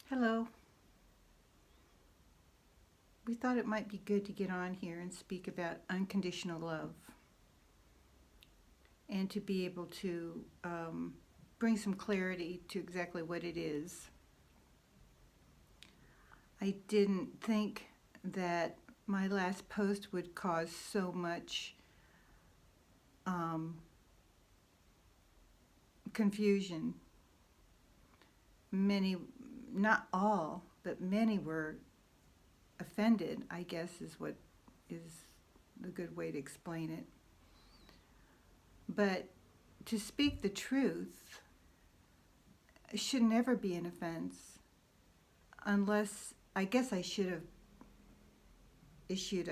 Hello. We thought it might be good to get on here and speak about unconditional love and to be able to bring some clarity to exactly what it is. I didn't think that my last post would cause so much confusion. Many, not all, but many were offended, I guess is what is the good way to explain it. But to speak the truth should never be an offense, unless I guess I should have issued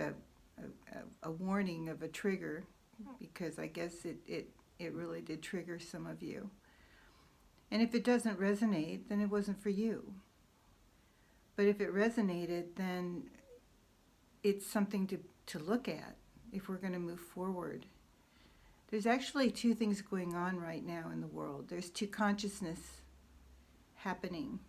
a warning of a trigger, because I guess it really did trigger some of you. And if it doesn't resonate, then it wasn't for you. But if it resonated, then it's something to look at if we're going to move forward. There's actually two things going on right now in the world. There's two consciousness happening.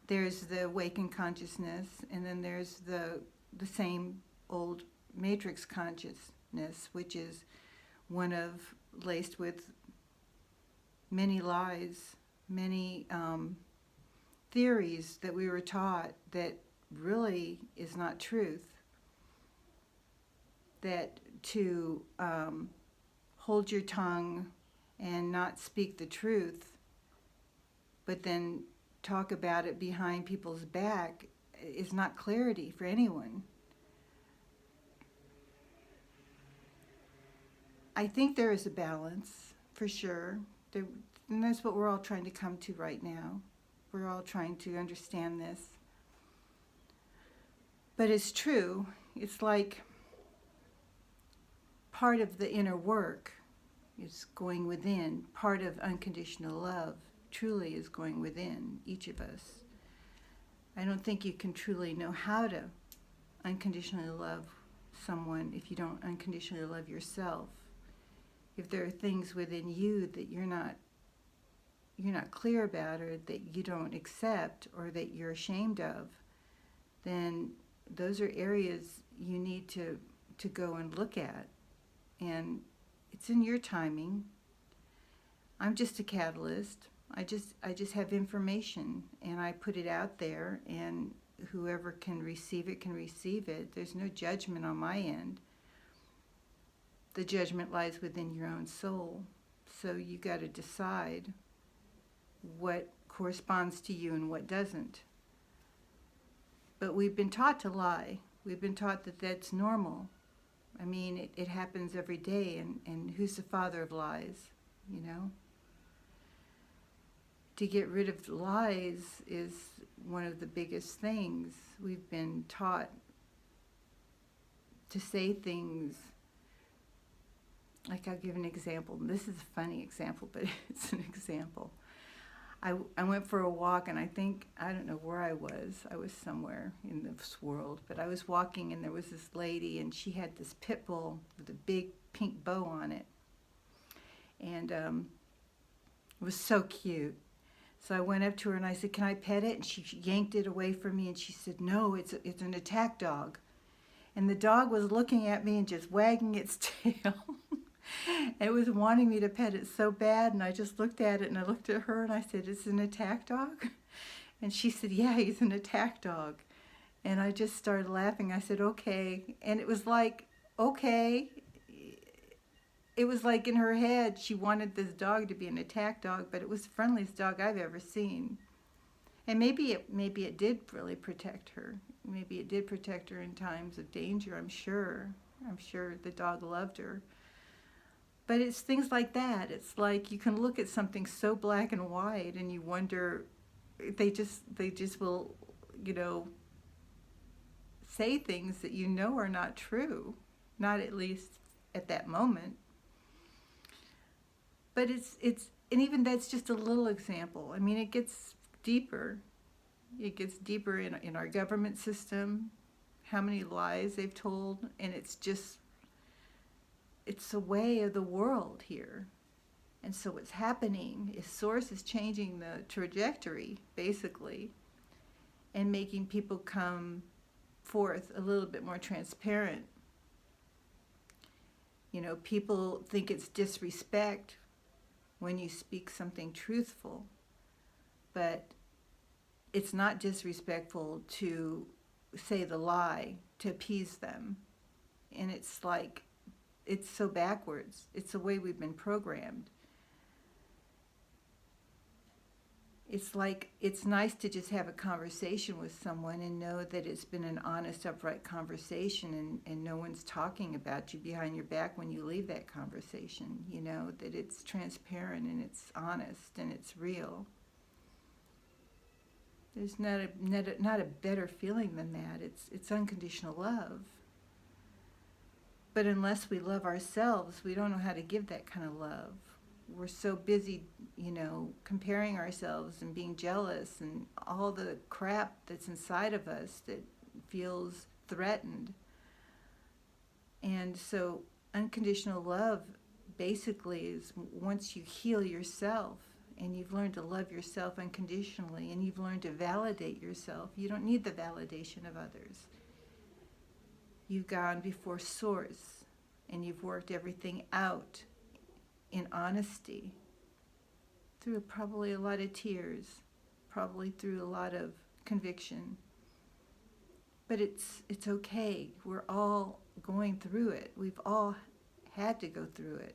There's the awakened consciousness, and then there's the same old matrix consciousness, which is one of laced with many lies, many theories that we were taught that really is not truth. That to hold your tongue and not speak the truth, but then talk about it behind people's back is not clarity for anyone. I think there is a balance, for sure. And that's what we're all trying to come to right now. We're all trying to understand this. But it's true. It's like part of the inner work is going within. Part of unconditional love truly is going within each of us. I don't think you can truly know how to unconditionally love someone if you don't unconditionally love yourself. If there are things within you that you're not clear about, or that you don't accept, or that you're ashamed of, then those are areas you need to go and look at. And it's in your timing. I'm just a catalyst. I just have information, and I put it out there, and whoever can receive it can receive it. There's no judgment on my end. The judgment lies within your own soul. So you got to decide what corresponds to you and what doesn't. But we've been taught to lie. We've been taught that that's normal. I mean, it happens every day, and who's the father of lies, you know? To get rid of lies is one of the biggest things. We've been taught to say things. Like, I'll give an example. This is a funny example, but it's an example. I went for a walk, and I don't know where I was. I was somewhere in this world, but I was walking, and there was this lady, and she had this pit bull with a big pink bow on it. And it was so cute. So I went up to her, and I said, "Can I pet it?" And she yanked it away from me, and she said, "No, it's an attack dog." And the dog was looking at me and just wagging its tail. It was wanting me to pet it so bad, and I just looked at it, and I looked at her, and I said, "It's an attack dog?" And she said, "Yeah, he's an attack dog." And I just started laughing. I said, "Okay." And it was like, okay. It was like in her head, she wanted this dog to be an attack dog, but it was the friendliest dog I've ever seen. And maybe it did really protect her. Maybe it did protect her in times of danger, I'm sure. I'm sure the dog loved her. But it's things like that. It's like you can look at something so black and white, and you wonder, they just will, say things that you know are not true, not at least at that moment. But and even that's just a little example. I mean, it gets deeper. It gets deeper in our government system, how many lies they've told, and it's the way of the world here. And so what's happening is Source is changing the trajectory, basically, and making people come forth a little bit more transparent. You know, people think it's disrespect when you speak something truthful, but it's not disrespectful to say the lie to appease them. And it's like, it's so backwards. It's the way we've been programmed. It's like, it's nice to just have a conversation with someone and know that it's been an honest, upright conversation, and no one's talking about you behind your back when you leave that conversation. You know, that it's transparent and it's honest and it's real. There's not a better feeling than that. It's unconditional love. But unless we love ourselves, we don't know how to give that kind of love. We're so busy, you know, comparing ourselves and being jealous and all the crap that's inside of us that feels threatened. And so unconditional love basically is once you heal yourself and you've learned to love yourself unconditionally and you've learned to validate yourself, you don't need the validation of others. You've gone before Source and you've worked everything out in honesty, through probably a lot of tears, probably through a lot of conviction. But it's okay. We're all going through it. We've all had to go through it.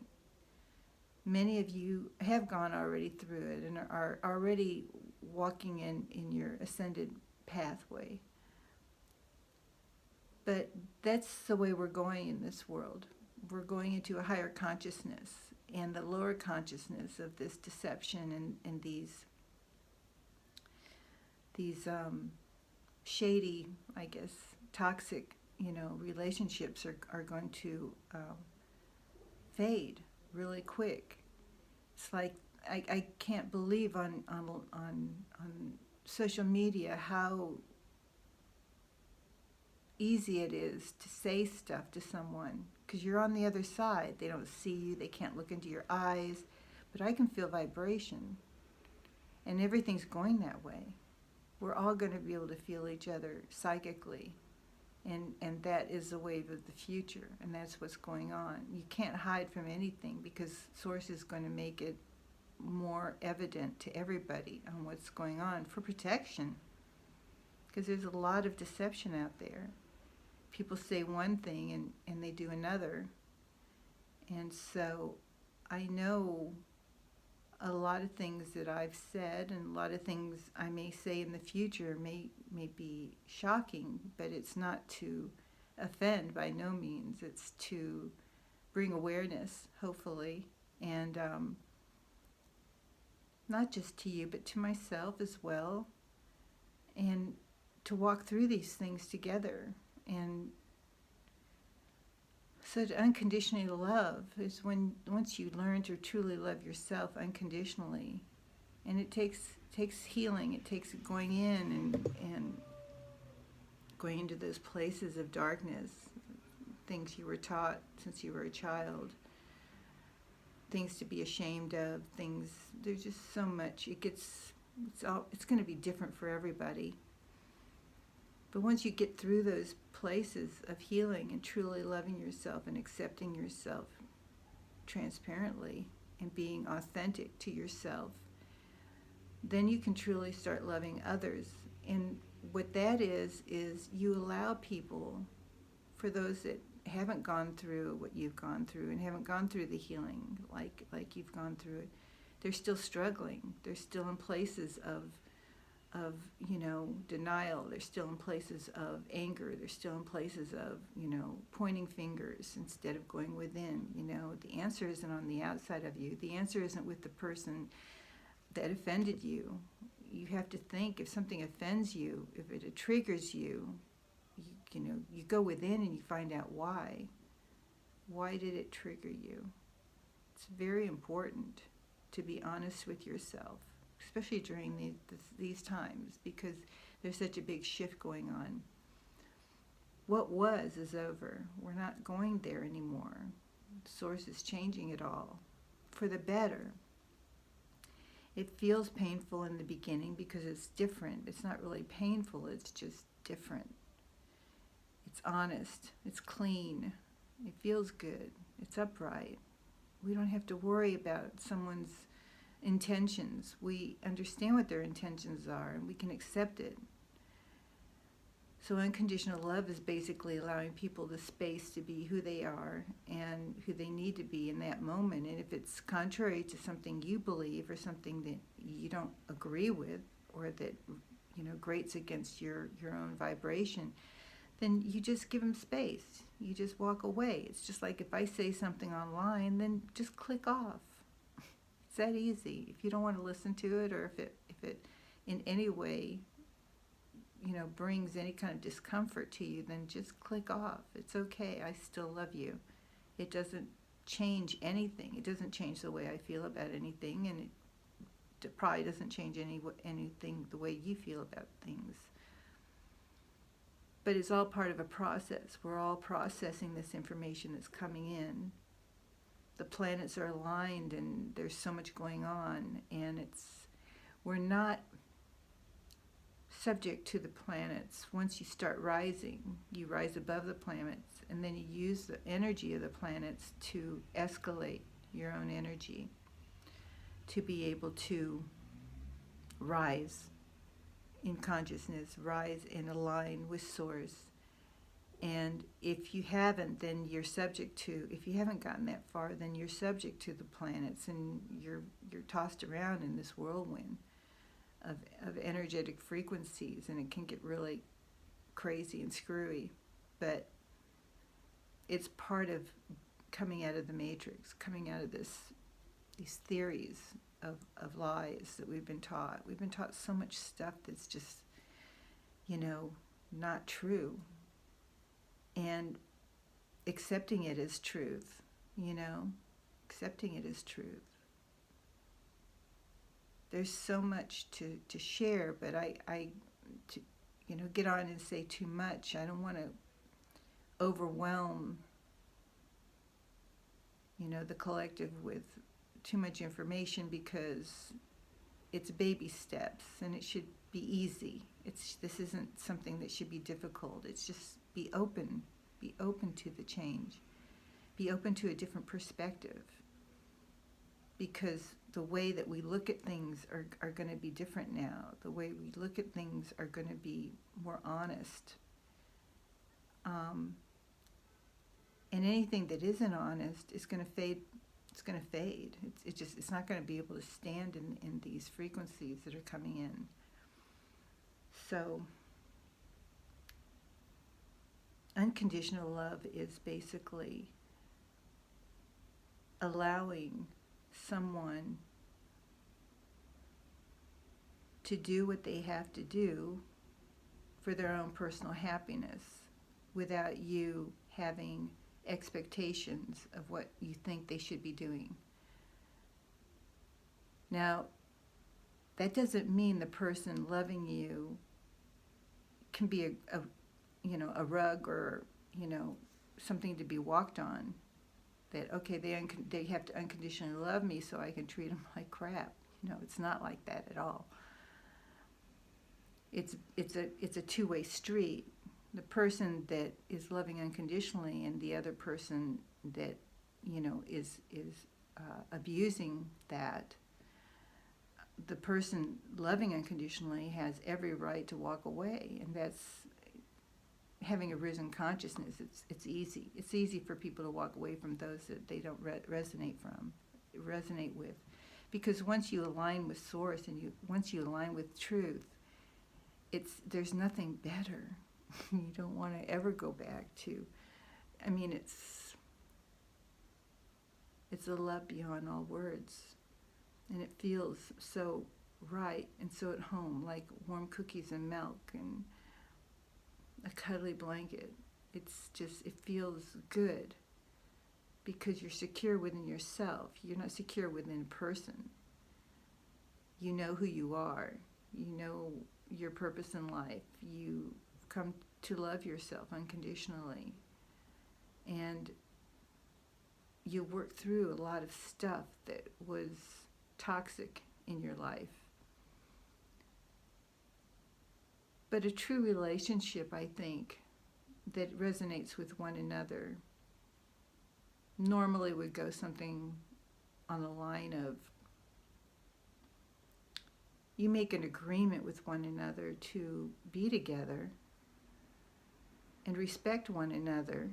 Many of you have gone already through it and are already walking in your ascended pathway. But that's the way we're going in this world. We're going into a higher consciousness, and the lower consciousness of this deception and these shady, I guess, toxic, you know, relationships are going to fade really quick. It's like I can't believe on social media how easy it is to say stuff to someone because you're on the other side. They don't see you, they can't look into your eyes, but I can feel vibration, and everything's going that way. We're all going to be able to feel each other psychically, and that is the wave of the future, and that's what's going on. You can't hide from anything because Source is going to make it more evident to everybody on what's going on for protection, because there's a lot of deception out there. People say one thing and they do another. And so I know a lot of things that I've said and a lot of things I may say in the future may be shocking, but it's not to offend by no means. It's to bring awareness, hopefully, and not just to you, but to myself as well, and to walk through these things together. And so to unconditionally love is when once you learn to truly love yourself unconditionally, and it takes healing. It takes going in and going into those places of darkness, things you were taught since you were a child, things to be ashamed of, things. There's just so much. It's going to be different for everybody. But once you get through those places of healing and truly loving yourself and accepting yourself transparently and being authentic to yourself, then you can truly start loving others. And what that is you allow people, for those that haven't gone through what you've gone through and haven't gone through the healing like you've gone through it, they're still struggling. They're still in places of denial. They're still in places of anger. They're still in places of, pointing fingers instead of going within. The answer isn't on the outside of you. The answer isn't with the person that offended you. You have to think, if something offends you, if it triggers you, you go within and you find out why. Why did it trigger you? It's very important to be honest with yourself, especially during these times, because there's such a big shift going on. What was is over. We're not going there anymore. Source is changing it all for the better. It feels painful in the beginning because it's different. It's not really painful, it's just different. It's honest, it's clean, it feels good, it's upright. We don't have to worry about someone's intentions. We understand what their intentions are and we can accept it. So unconditional love is basically allowing people the space to be who they are and who they need to be in that moment. And if it's contrary to something you believe or something that you don't agree with, or that grates against your own vibration, then you just give them space. You just walk away. It's just like if I say something online, then just click off. It's that easy. If you don't want to listen to it, or if it in any way brings any kind of discomfort to you, then just click off. It's okay. I still love you. It doesn't change anything. It doesn't change the way I feel about anything, and it probably doesn't change anything the way you feel about things. But it's all part of a process. We're all processing this information that's coming in. The planets are aligned, and there's so much going on, and we're not subject to the planets. Once you start rising, you rise above the planets, and then you use the energy of the planets to escalate your own energy, to be able to rise in consciousness, rise and align with Source. And if you haven't, then you're subject to, if you haven't gotten that far, then you're subject to the planets, and you're tossed around in this whirlwind of energetic frequencies, and it can get really crazy and screwy. But it's part of coming out of the matrix, coming out of these theories of lies that we've been taught. We've been taught so much stuff that's just, not true. And accepting it as truth, accepting it as truth. There's so much to share, but I get on and say too much. I don't want to overwhelm, the collective with too much information, because it's baby steps and it should be easy. This isn't something that should be difficult. It's just be open to the change, be open to a different perspective, because the way that we look at things are going to be different now. The way we look at things are going to be more honest. And anything that isn't honest is going to fade. It's going to fade. It's not going to be able to stand in these frequencies that are coming in. So unconditional love is basically allowing someone to do what they have to do for their own personal happiness without you having expectations of what you think they should be doing. Now, that doesn't mean the person loving you can be a rug, or something to be walked on. That okay, they have to unconditionally love me so I can treat them like crap. It's not like that at all. It's a two-way street. The person that is loving unconditionally and the other person that is abusing that, the person loving unconditionally has every right to walk away, and that's having a risen consciousness. It's easy. It's easy for people to walk away from those that they don't resonate with, because once you align with Source and once you align with truth, there's nothing better. You don't want to ever go back to. I mean, it's a love beyond all words, and it feels so right and so at home, like warm cookies and milk and a cuddly blanket. It feels good because you're secure within yourself. You're not secure within a person. You know who you are. You know your purpose in life. You come to love yourself unconditionally. And you work through a lot of stuff that was toxic in your life. But a true relationship, I think, that resonates with one another normally would go something on the line of, you make an agreement with one another to be together and respect one another,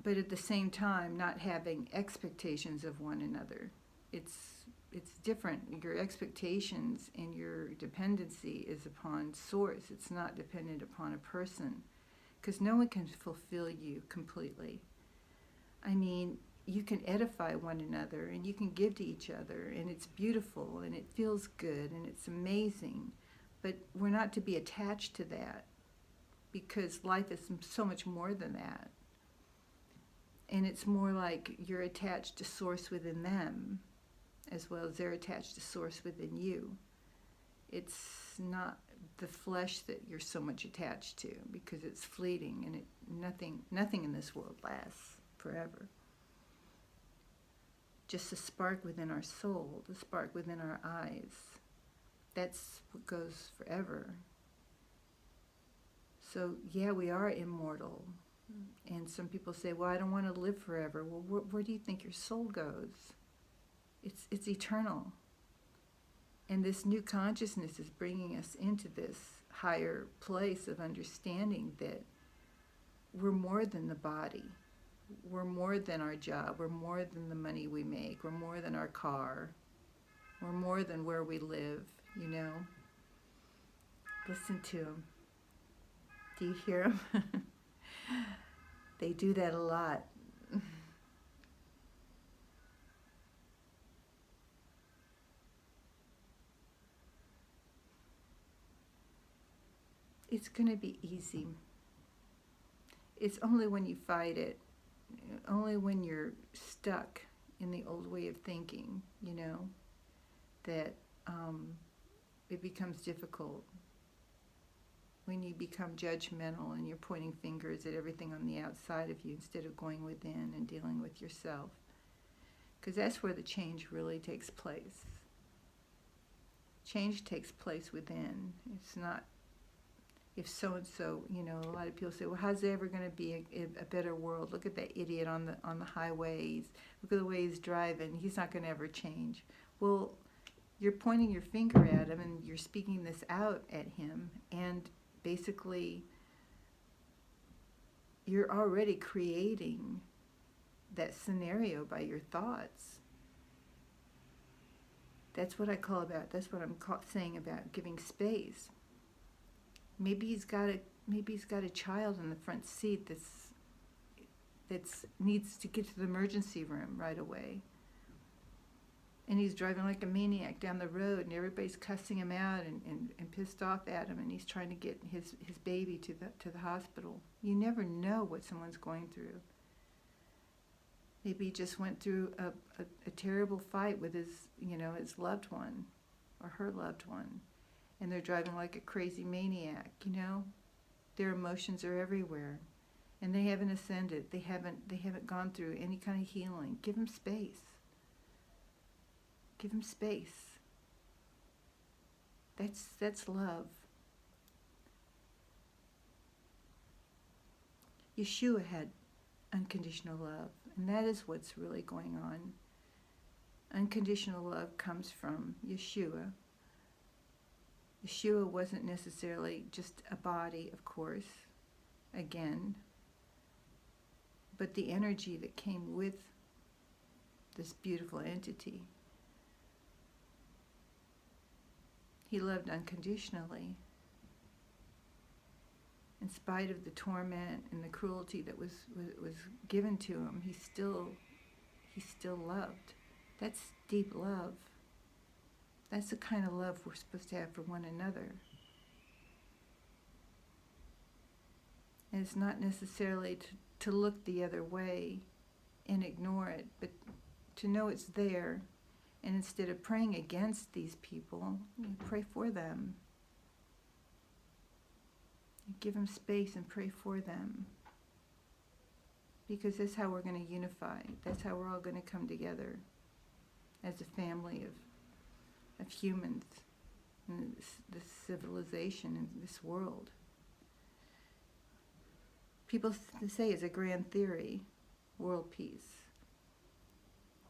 but at the same time not having expectations of one another. It's different. Your expectations and your dependency is upon source. It's not dependent upon a person, because no one can fulfill you completely. I mean, you can edify one another and you can give to each other, and it's beautiful and it feels good and it's amazing, but we're not to be attached to that, because life is so much more than that. And it's more like you're attached to source within them as well as they're attached to source within you. It's not the flesh that you're so much attached to, because it's fleeting, and nothing in this world lasts forever. Just the spark within our soul, the spark within our eyes, that's what goes forever. So yeah, we are immortal. And some people say, well, I don't want to live forever. Well, where do you think your soul goes? It's eternal. And this new consciousness is bringing us into this higher place of understanding that we're more than the body. We're more than our job. We're more than the money we make. We're more than our car. We're more than where we live, you know. Listen to them. Do you hear them? They do that a lot. It's going to be easy. It's only when you fight it, only when you're stuck in the old way of thinking, you know, that it becomes difficult. When you become judgmental and you're pointing fingers at everything on the outside of you instead of going within and dealing with yourself. Because that's where the change really takes place. Change takes place within. It's not if so-and-so, you know, a lot of people say, well, how's there ever going to be a better world? Look at that idiot on the highways. Look at the way he's driving. He's not going to ever change. Well, you're pointing your finger at him and you're speaking this out at him, and basically you're already creating that scenario by your thoughts. That's what I'm saying about giving space. Maybe he's got a child in the front seat that's needs to get to the emergency room right away. And he's driving like a maniac down the road, and everybody's cussing him out and pissed off at him, and he's trying to get his baby to the hospital. You never know what someone's going through. Maybe he just went through a terrible fight with his loved one or her loved one, and they're driving like a crazy maniac, you know? Their emotions are everywhere, and they haven't ascended. They haven't gone through any kind of healing. Give them space. Give them space. That's love. Yeshua had unconditional love, and that is what's really going on. Unconditional love comes from Yeshua. Yeshua wasn't necessarily just a body, of course, again, but the energy that came with this beautiful entity. He loved unconditionally. In spite of the torment and the cruelty that was given to him, he still loved. That's deep love. That's the kind of love we're supposed to have for one another. And it's not necessarily to look the other way and ignore it, but to know it's there. And instead of praying against these people, pray for them. Give them space and pray for them. Because that's how we're going to unify. That's how we're all going to come together. as a family of humans in this civilization, in this world. People say it's a grand theory, world peace.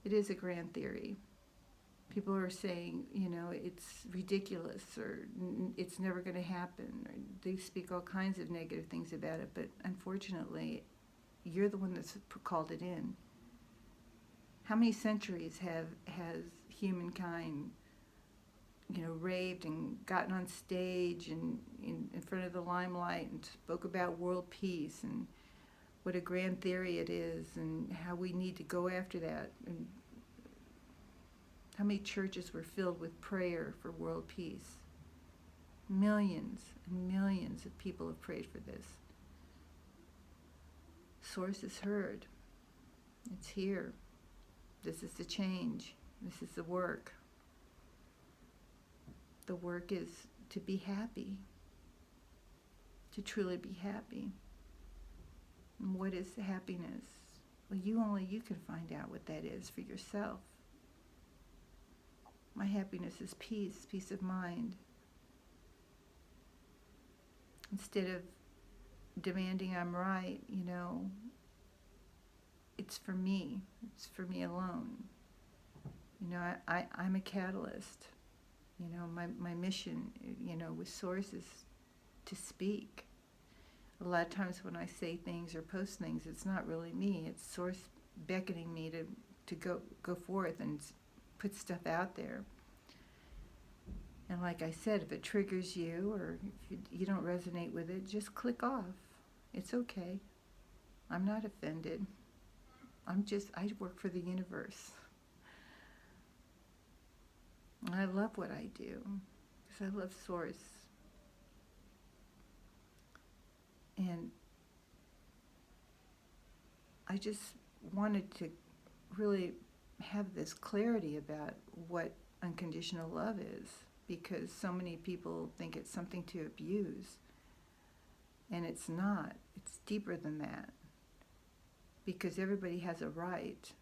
It is a grand theory. People are saying, it's ridiculous, or it's never going to happen, or they speak all kinds of negative things about it, but unfortunately, you're the one that's called it in. How many centuries has humankind, raved and gotten on stage and in front of the limelight and spoke about world peace and what a grand theory it is and how we need to go after that, and how many churches were filled with prayer for world peace. Millions and millions of people have prayed for this. Source is heard. It's here. This is the change. This is the work. The work is to be happy, to truly be happy. And what is happiness? Well, only you can find out what that is for yourself. My happiness is peace of mind. Instead of demanding I'm right, it's for me. It's for me alone. I'm a catalyst. My mission, with Source is to speak. A lot of times when I say things or post things, it's not really me. It's Source beckoning me to go forth and put stuff out there. And like I said, if it triggers you or if you don't resonate with it, just click off. It's okay. I'm not offended. I work for the universe. And I love what I do because I love Source. And I just wanted to really have this clarity about what unconditional love is, because so many people think it's something to abuse. And it's not. It's deeper than that. Because everybody has a right,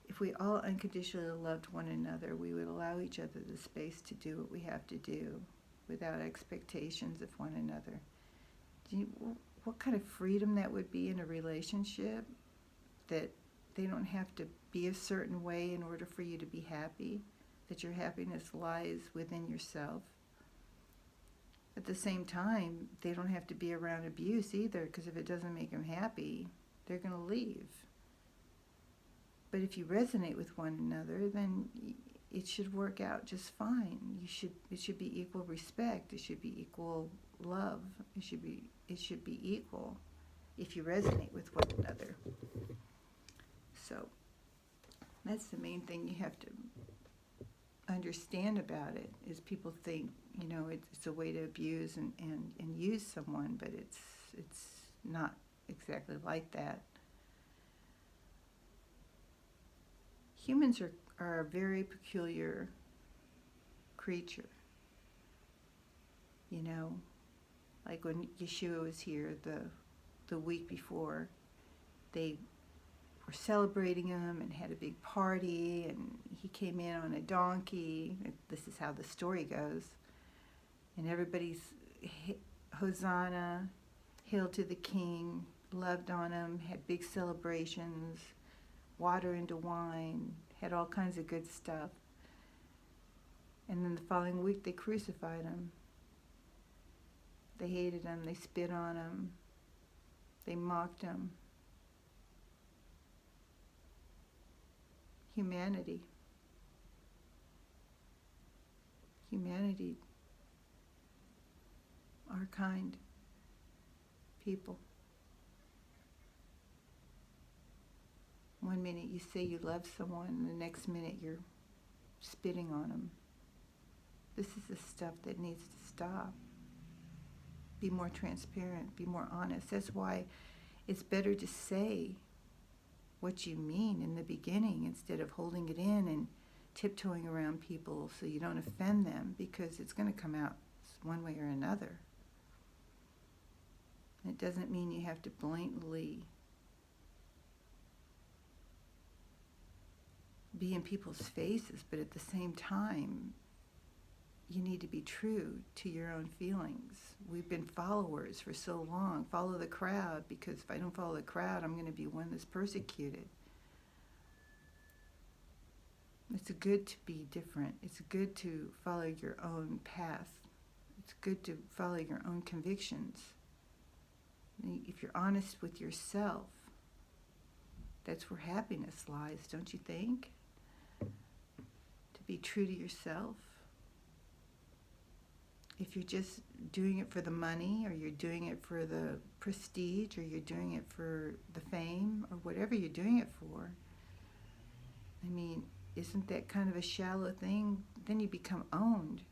if we all unconditionally loved one another, we would allow each other the space to do what we have to do without expectations of one another. What kind of freedom that would be in a relationship, that they don't have to be a certain way in order for you to be happy, that your happiness lies within yourself. At the same time, they don't have to be around abuse either, because if it doesn't make them happy, they're going to leave. But if you resonate with one another, then it should work out just fine. It should be equal respect. It should be equal love. It should be equal if you resonate with one another. So that's the main thing you have to understand about it, is people think, it's a way to abuse and use someone, but it's not exactly like that. Humans are a very peculiar creature. Like when Yeshua was here the week before, they were celebrating him and had a big party, and he came in on a donkey. This is how the story goes. And everybody's Hosanna, hail to the king, loved on him, had big celebrations, water into wine, had all kinds of good stuff. And then the following week they crucified him. They hated him, they spit on him, they mocked him. Humanity, our kind people. One minute you say you love someone, and the next minute you're spitting on them. This is the stuff that needs to stop. Be more transparent, be more honest. That's why it's better to say what you mean in the beginning instead of holding it in and tiptoeing around people so you don't offend them, because it's going to come out one way or another. It doesn't mean you have to blatantly be in people's faces, but at the same time, you need to be true to your own feelings. We've been followers for so long. Follow the crowd, because if I don't follow the crowd, I'm going to be one that's persecuted. It's good to be different. It's good to follow your own path. It's good to follow your own convictions. If you're honest with yourself, that's where happiness lies, don't you think? To be true to yourself. If you're just doing it for the money, or you're doing it for the prestige, or you're doing it for the fame, or whatever you're doing it for, I mean, isn't that kind of a shallow thing? Then you become owned.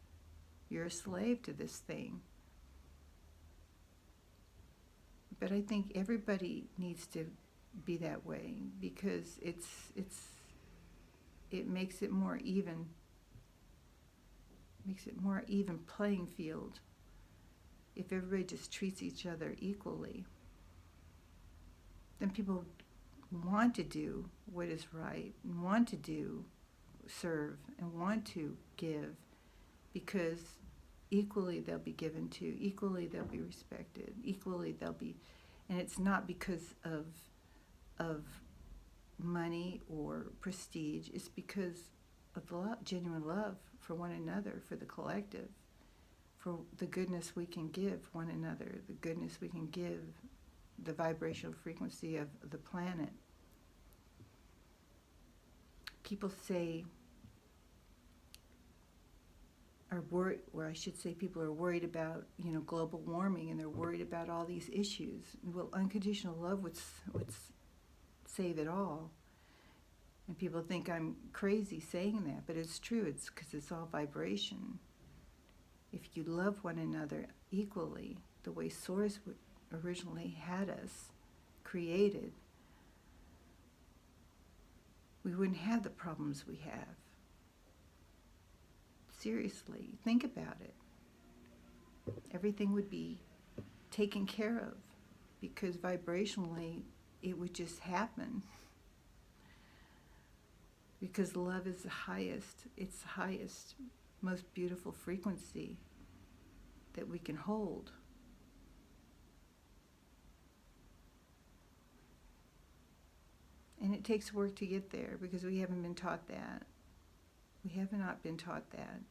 You're a slave to this thing. But I think everybody needs to be that way, because it makes it more even. Makes it more even playing field if everybody just treats each other equally. Then people want to do what is right, and want to serve, and want to give, because equally they'll be given to, equally they'll be respected, equally they'll be, and it's not because of money or prestige. It's because of love, genuine love for one another, for the collective, for the goodness we can give one another, the goodness we can give the vibrational frequency of the planet. People say, are worried, or I should say people are worried about, global warming, and they're worried about all these issues. Well, unconditional love would save it all. And people think I'm crazy saying that, but it's true. It's because it's all vibration. If you love one another equally, the way Source originally had us created, we wouldn't have the problems we have. Seriously, think about it. Everything would be taken care of, because vibrationally it would just happen. Because love is the highest, it's the highest, most beautiful frequency that we can hold. And it takes work to get there, because we haven't been taught that. We have not been taught that.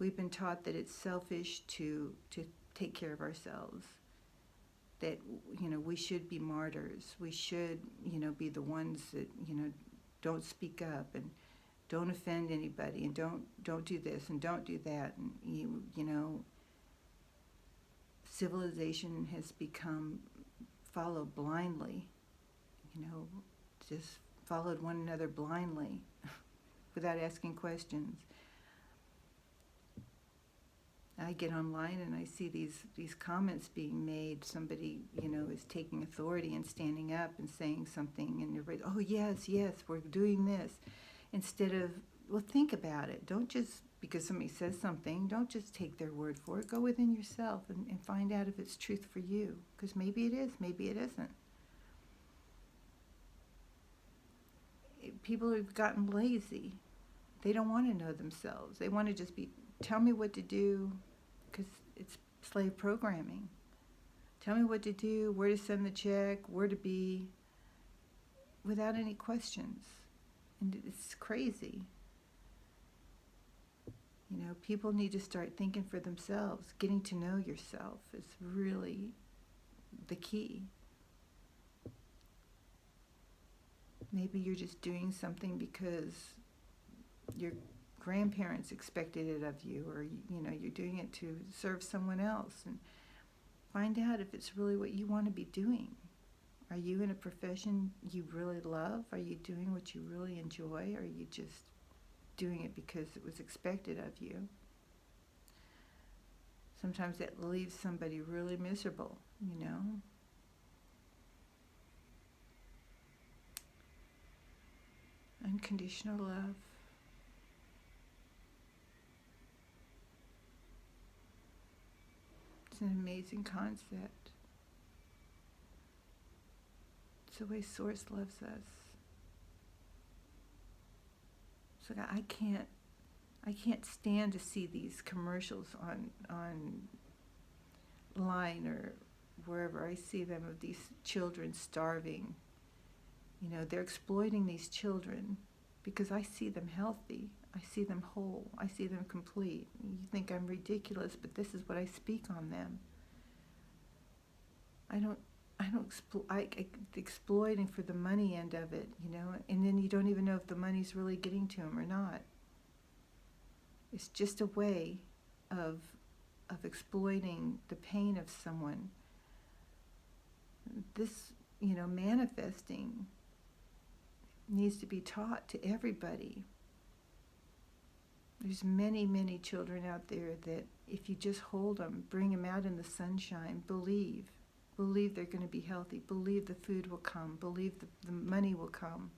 We've been taught that it's selfish to take care of ourselves. That, we should be martyrs. We should, be the ones that, don't speak up, and don't offend anybody, and don't do this, and don't do that. And civilization has become followed blindly, just followed one another blindly without asking questions. I get online and I see these comments being made. Somebody, is taking authority and standing up and saying something, and everybody, oh yes, we're doing this. Instead of, well, think about it. Don't just, because somebody says something, don't just take their word for it. Go within yourself and find out if it's truth for you. Because maybe it is, maybe it isn't. People have gotten lazy. They don't want to know themselves. They want to just tell me what to do, because it's slave programming. Tell me what to do, where to send the check, where to be, without any questions. And it's crazy. People need to start thinking for themselves. Getting to know yourself is really the key. Maybe you're just doing something because your grandparents expected it of you, or you're doing it to serve someone else. And find out if it's really what you want to be doing. Are you in a profession you really love? Are you doing what you really enjoy? Or are you just doing it because it was expected of you? Sometimes that leaves somebody really miserable, Unconditional love. It's an amazing concept. It's the way Source loves us. So I can't stand to see these commercials on line or wherever I see them of these children starving. You know, they're exploiting these children because I see them healthy. I see them whole. I see them complete. You think I'm ridiculous, but this is what I speak on them. Exploiting for the money end of it, you know, and then you don't even know if the money's really getting to them or not. It's just a way of exploiting the pain of someone. This, you know, manifesting needs to be taught to everybody. There's many, many children out there that if you just hold them, bring them out in the sunshine, believe they're going to be healthy, believe the food will come, believe the money will come.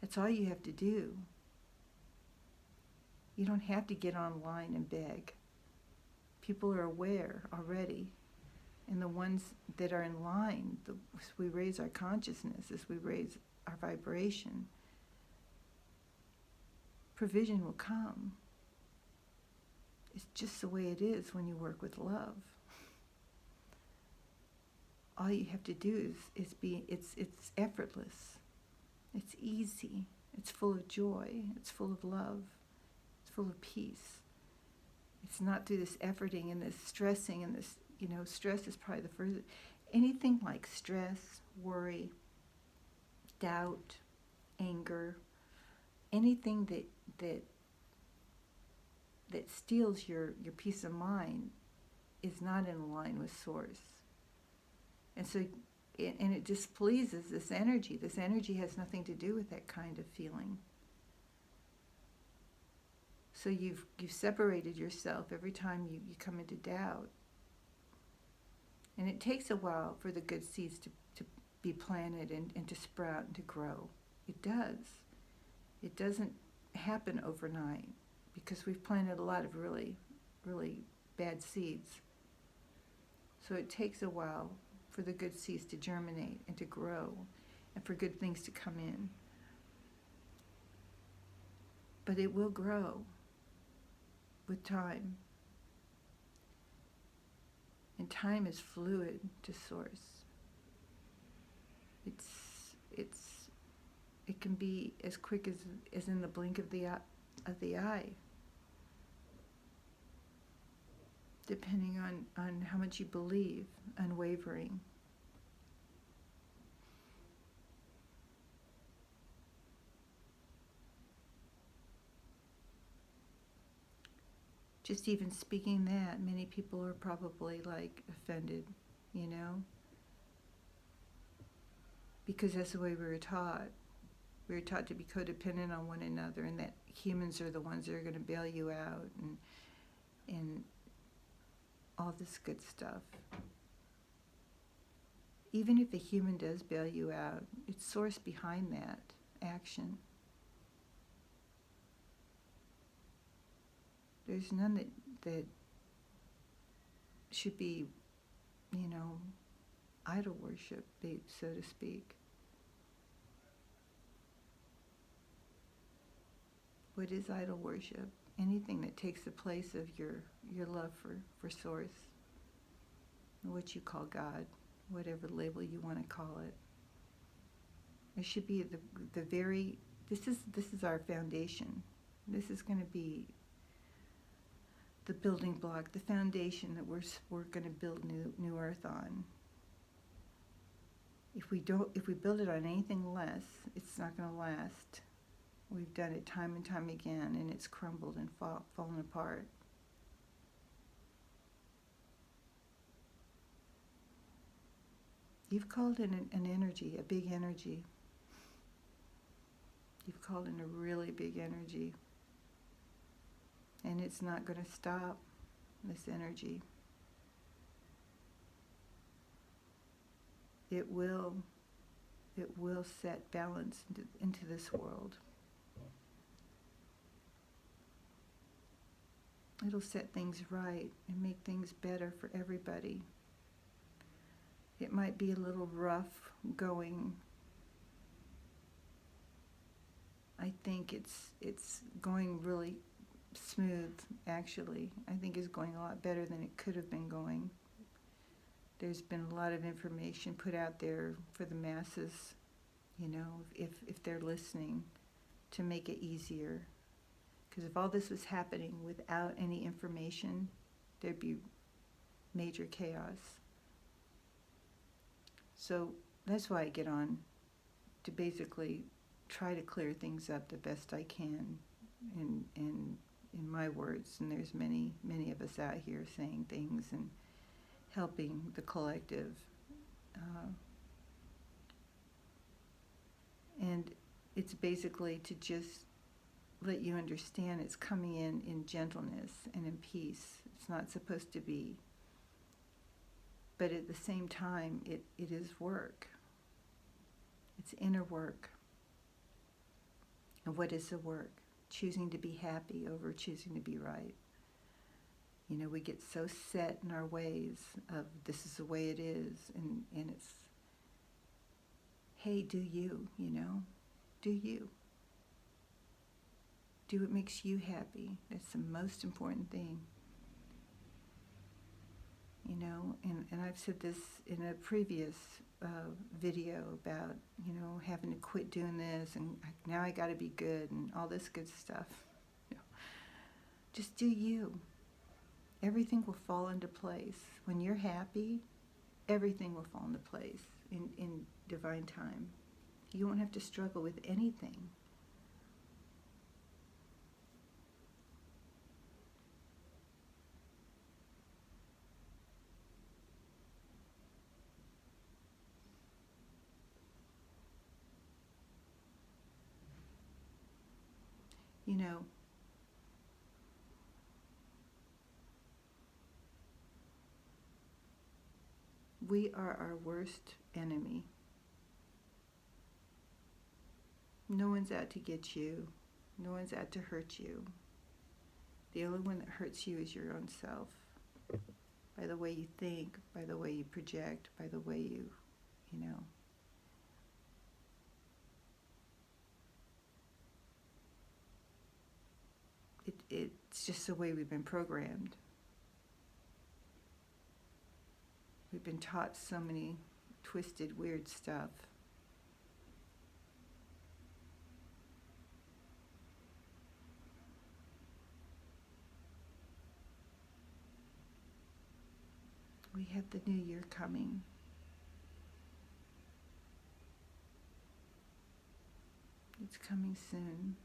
That's all you have to do. You don't have to get online and beg. People are aware already. And the ones that are in line, as we raise our consciousness, as we raise our vibration, provision will come. It's just the way it is when you work with love. All you have to do it's effortless. It's easy. It's full of joy. It's full of love. It's full of peace. It's not through this efforting and this stressing and this, you know, stress is probably the first. Anything like stress, worry, doubt, anger, anything that steals your peace of mind is not in line with Source. And so, and it displeases this energy. This energy has nothing to do with that kind of feeling. So you've separated yourself every time you come into doubt. And it takes a while for the good seeds to be planted and to sprout and to grow. It does. It doesn't happen overnight because we've planted a lot of really, really bad seeds. So it takes a while for the good seeds to germinate and to grow and for good things to come in. But it will grow with time. And time is fluid to Source. It can be as quick as in the blink of the eye, depending on how much you believe, unwavering. Just even speaking that, many people are probably like offended, you know? Because that's the way we were taught. We were taught to be codependent on one another and that humans are the ones that are going to bail you out and all this good stuff. Even if a human does bail you out, it's Source behind that action. There's none that should be, you know, idol worship, so to speak. What is idol worship? Anything that takes the place of your love for Source, what you call God, whatever label you want to call it. It should be the very, this is our foundation. This is going to be the building block, the foundation that we're going to build new earth on. If we build it on anything less, it's not going to last. We've done it time and time again, and it's crumbled and fallen apart. You've called in an energy, a big energy. You've called in a really big energy. And it's not going to stop, this energy. It will set balance into this world. It'll set things right and make things better for everybody. It might be a little rough going. I think it's going really smooth, actually. I think it's going a lot better than it could have been going. There's been a lot of information put out there for the masses, you know, if they're listening, to make it easier. Because if all this was happening without any information, there'd be major chaos. So that's why I get on, to basically try to clear things up the best I can in my words. And there's many of us out here saying things and helping the collective. And it's basically to just let you understand it's coming in gentleness and in peace. It's not supposed to be. But at the same time, it is work. It's inner work. And what is the work? Choosing to be happy over choosing to be right. You know, we get so set in our ways of this is the way it is, and it's, hey, do you, you know? Do you. Do what makes you happy. That's the most important thing. You know, and I've said this in a previous video about, you know, having to quit doing this, and now I got to be good, and all this good stuff. You know, just do you. Everything will fall into place. When you're happy, everything will fall into place in divine time. You won't have to struggle with anything. You know, we are our worst enemy. No one's out to get you. No one's out to hurt you. The only one that hurts you is your own self. By the way you think, by the way you project, by the way you know. It's just the way we've been programmed. We've been taught so many twisted, weird stuff. We have the new year coming. It's coming soon.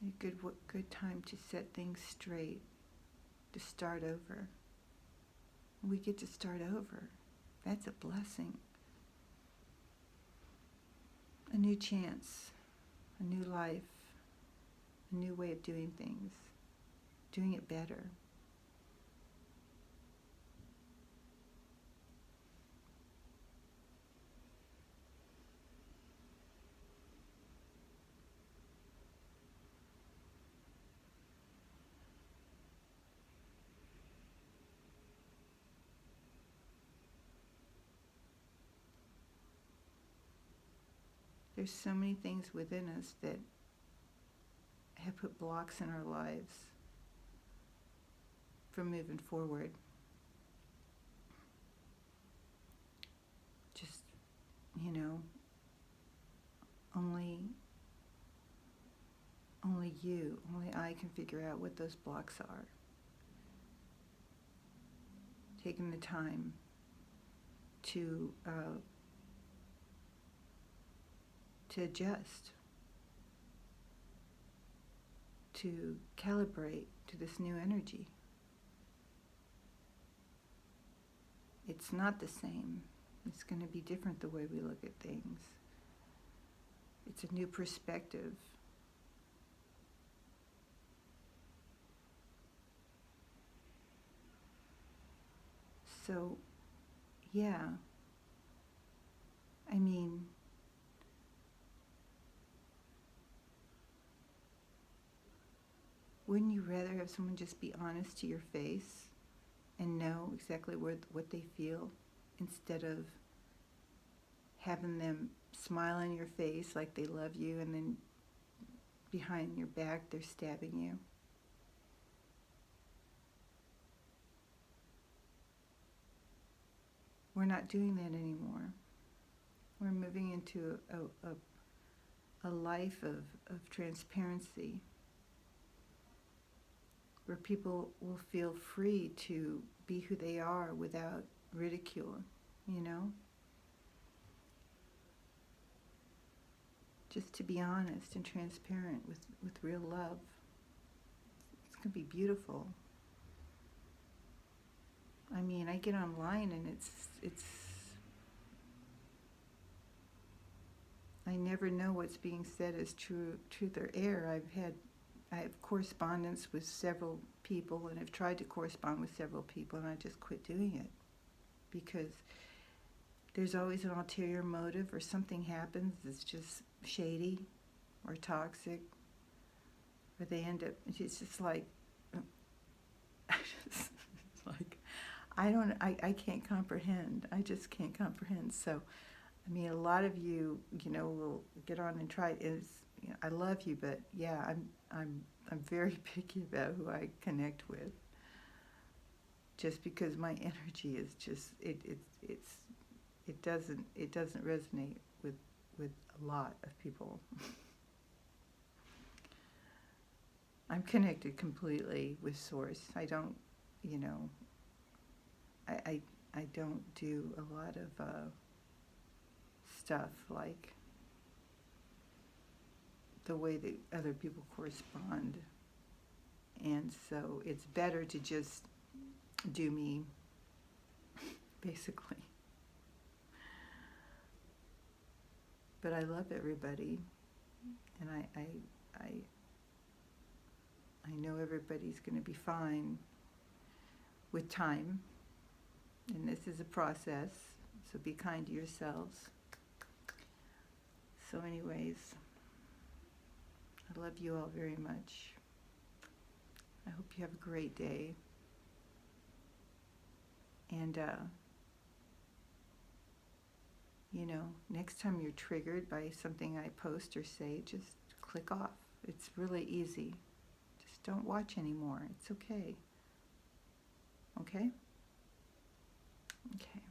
A good time to set things straight, to start over. We get to start over. That's a blessing. A new chance, a new life, a new way of doing things, doing it better. There's so many things within us that have put blocks in our lives from moving forward. Just, you know, only I can figure out what those blocks are. Taking the time to adjust, to calibrate to this new energy. It's not the same. It's going to be different the way we look at things. It's a new perspective. So, yeah, I mean, wouldn't you rather have someone just be honest to your face and know exactly what they feel, instead of having them smile on your face like they love you, and then behind your back they're stabbing you. We're not doing that anymore. We're moving into a life of transparency, where people will feel free to be who they are without ridicule, you know? Just to be honest and transparent with real love. It's going to be beautiful. I mean, I get online and it's I never know what's being said as truth or error. I have correspondence with several people, and I've tried to correspond with several people, and I just quit doing it because there's always an ulterior motive, or something happens that's just shady or toxic, or they end up, it's just like, I can't comprehend. I just can't comprehend. So, I mean, a lot of you, will get on and try. I love you, but yeah, I'm very picky about who I connect with. Just because my energy is just it doesn't resonate with a lot of people. I'm connected completely with Source. I don't, I don't do a lot of stuff like the way that other people correspond. And so it's better to just do me, basically. But I love everybody, and I know everybody's going to be fine with time, and this is a process, so be kind to yourselves. So anyways, I love you all very much. I hope you have a great day. And, next time you're triggered by something I post or say, just click off. It's really easy. Just don't watch anymore. It's okay. Okay? Okay.